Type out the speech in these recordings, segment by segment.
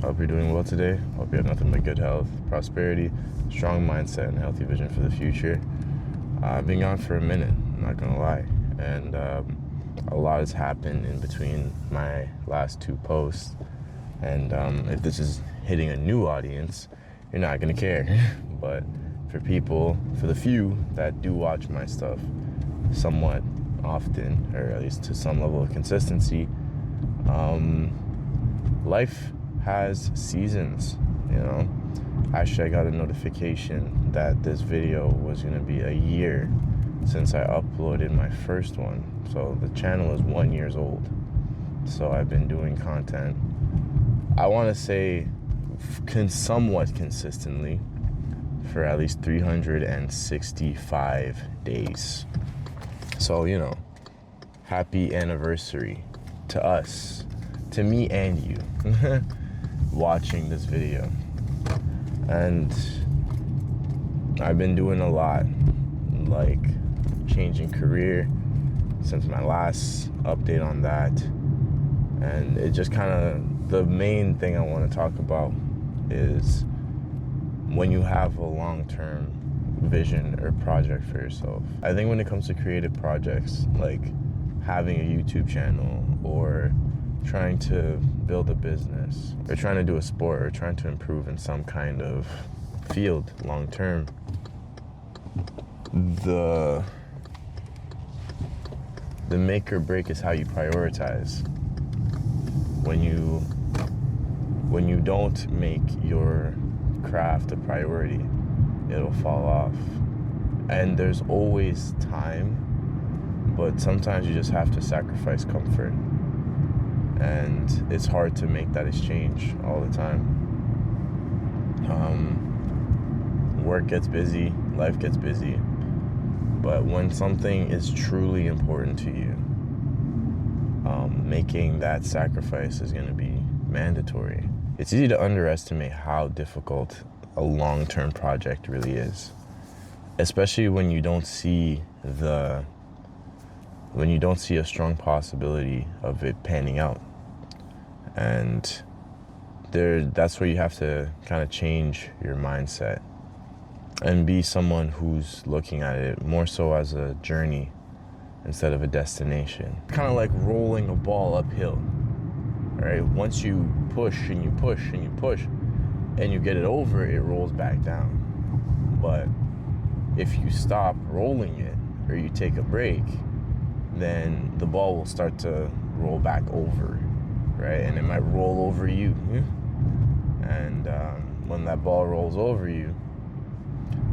Hope you're doing well today. Hope you have nothing but good health, prosperity, strong mindset, and healthy vision for the future. I've been gone for a minute, I'm not gonna lie, and a lot has happened in between my last two posts. And if this is hitting a new audience, you're not gonna care. But for the few that do watch my stuff somewhat often, or at least to some level of consistency, life has seasons, you know. Actually, I got a notification that this video was gonna be a year since I uploaded my first one. So the channel is 1 year old. So I've been doing content, I wanna say somewhat consistently for at least 365 days. So, you know, happy anniversary to us, to me and you, watching this video. And I've been doing a lot, like changing career since my last update on that. And it just kind of, the main thing I want to talk about is when you have a long-term vision or project for yourself. I think when it comes to creative projects, like having a YouTube channel or trying to build a business or trying to do a sport or trying to improve in some kind of field long-term, the make or break is how you prioritize. When you don't make your craft a priority, it'll fall off. And there's always time, but sometimes you just have to sacrifice comfort. And it's hard to make that exchange all the time. Work gets busy, life gets busy, but when something is truly important to you, making that sacrifice is going to be mandatory. It's easy to underestimate how difficult a long-term project really is, especially when you don't see a strong possibility of it panning out. And that's where you have to kind of change your mindset and be someone who's looking at it more so as a journey instead of a destination. Kind of like rolling a ball uphill, right? Once you push and you push and you push and you get it over, it rolls back down. But if you stop rolling it or you take a break, then the ball will start to roll back over, right? And it might roll over you. And when that ball rolls over you,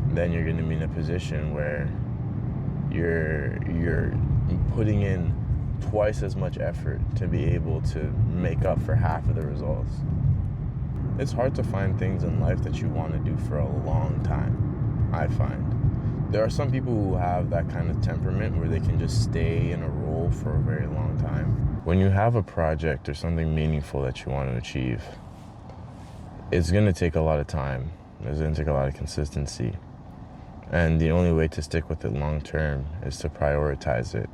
then you're going to be in a position where you're putting in twice as much effort to be able to make up for half of the results. It's hard to find things in life that you want to do for a long time, I find. There are some people who have that kind of temperament where they can just stay in a role for a very long time. When you have a project or something meaningful that you want to achieve, it's going to take a lot of time. It's going to take a lot of consistency. And the only way to stick with it long term is to prioritize it.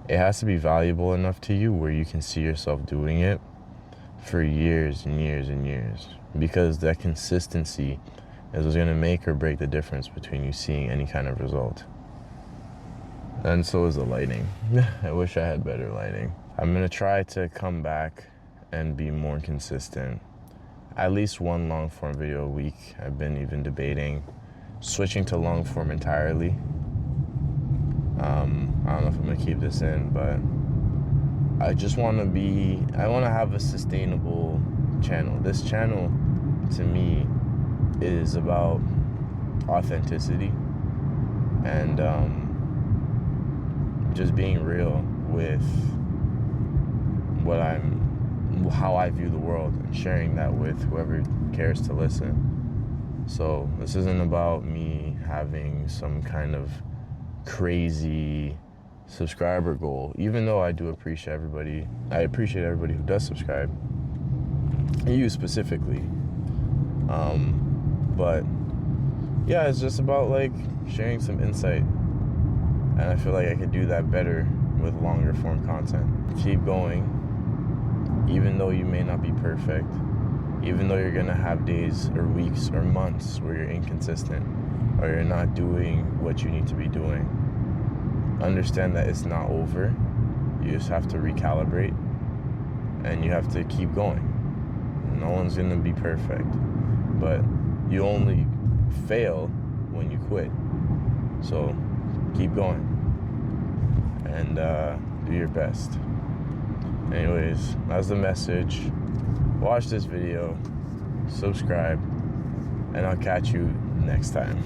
It has to be valuable enough to you where you can see yourself doing it for years and years and years. Because that consistency is what's going to make or break the difference between you seeing any kind of result. And so is the lighting. I wish I had better lighting. I'm going to try to come back and be more consistent. At least one long form video a week. I've been even debating switching to long form entirely. I don't know if I'm going to keep this in, but I want to have a sustainable channel. This channel, to me, is about authenticity and just being real with how I view the world and sharing that with whoever cares to listen. So this isn't about me having some kind of crazy subscriber goal, even though I appreciate everybody who does subscribe, you specifically. But yeah, it's just about like sharing some insight, and I feel like I could do that better with longer form content. Keep going, even though you may not be perfect. Even though you're going to have days or weeks or months where you're inconsistent or you're not doing what you need to be doing, understand that it's not over. You just have to recalibrate and you have to keep going. No one's going to be perfect, but you only fail when you quit. So keep going and do your best. Anyways, that's the message. Watch this video, subscribe, and I'll catch you next time.